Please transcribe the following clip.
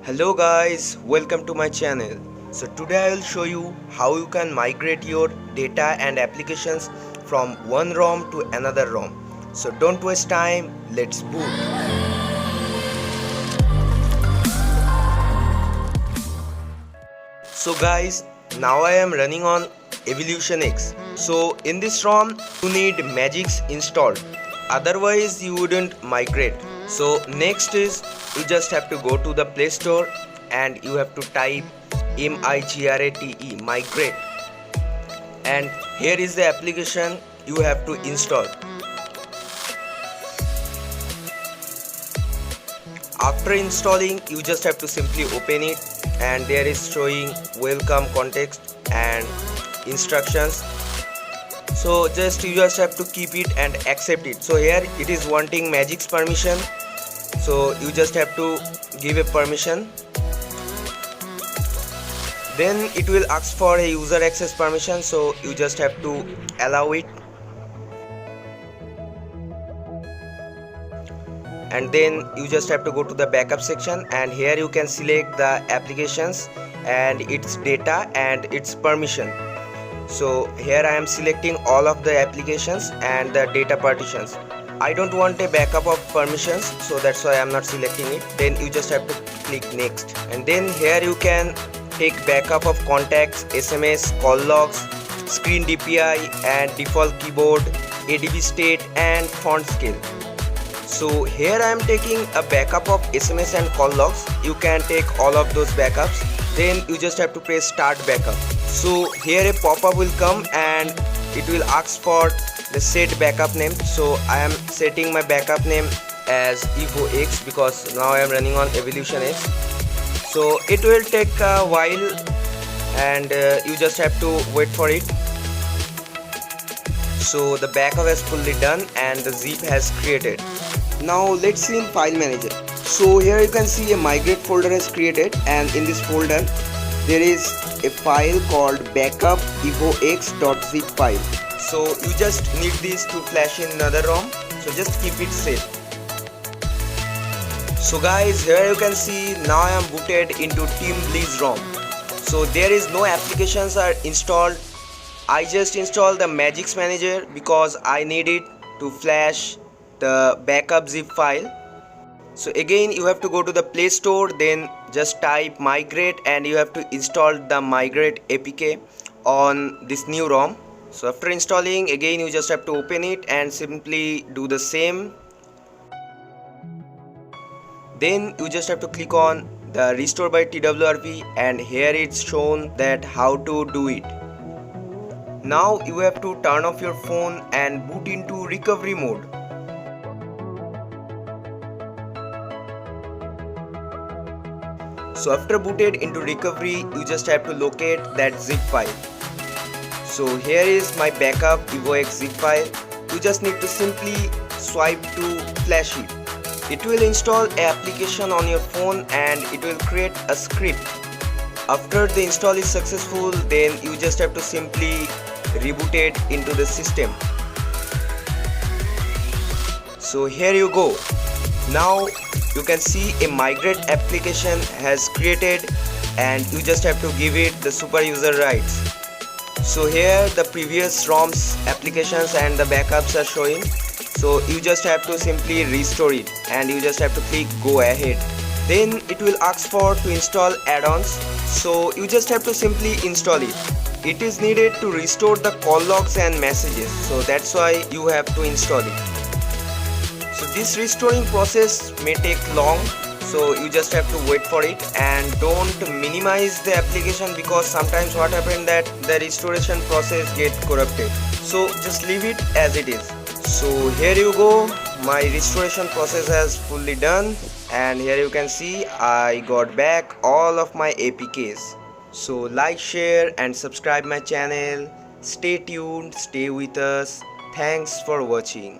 Hello guys, welcome to my channel. So today I will show you how you can migrate your data and applications from one ROM to another ROM. So don't waste time, let's boot. So guys, now I am running on Evolution X. So in this ROM you need Magisk installed, otherwise you wouldn't migrate. So next is you just have to go to the Play Store and you have to type migrate, and here is the application you have to install. After installing, you just have to simply open it, and there is showing welcome context and instructions. So you just have to keep it and accept it. So here it is wanting Magisk permission, so you just have to give a permission. Then it will ask for a user access permission, so you just have to allow it. And then you just have to go to the backup section, and here you can select the applications and its data and its permission. So here I am selecting all of the applications and the data partitions. I don't want a backup of permissions, so that's why I am not selecting it. Then you just have to click next, and then here you can take backup of contacts, SMS, call logs, screen DPI and default keyboard, ADB state and font scale. So here I am taking a backup of SMS and call logs. You can take all of those backups. Then you just have to press start backup. So here a pop-up will come and it will ask for the set backup name. So I am setting my backup name as Evo X because now I am running on Evolution X. So it will take a while, and you just have to wait for it. So the backup is fully done and the zip has created. Now let's see in file manager. So here you can see a migrate folder has created, and in this folder there is a file called backup evox.zip file. So you just need this to flash in another ROM, so just keep it safe. So guys, here you can see now I am booted into Team Bliss ROM. So there is no applications are installed. I just installed the Magisk Manager because I need it to flash the backup zip file. So again you have to go to the Play Store, then just type migrate and you have to install the migrate APK on this new ROM. So after installing, again you just have to open it and simply do the same. Then you just have to click on the restore by TWRP, and here it's shown that how to do it. Now you have to turn off your phone and boot into recovery mode. So after booted into recovery, you just have to locate that zip file. So here is my backup evox zip file. You just need to simply swipe to flash it. It will install an application on your phone and it will create a script. After the install is successful, then you just have to simply reboot it into the system. So here you go. Now you can see a migrate application has created, and you just have to give it the super user rights. So here the previous ROMs applications and the backups are showing. So you just have to simply restore it and you just have to click go ahead. Then it will ask for to install add-ons. So you just have to simply install it. It is needed to restore the call logs and messages. So that's why you have to install it. So this restoring process may take long. So you just have to wait for it, and don't minimize the application because sometimes what happens that the restoration process get corrupted. So just leave it as it is. So here you go, my restoration process has fully done, and here you can see I got back all of my APKs. So like, share and subscribe my channel. Stay tuned, stay with us. Thanks for watching.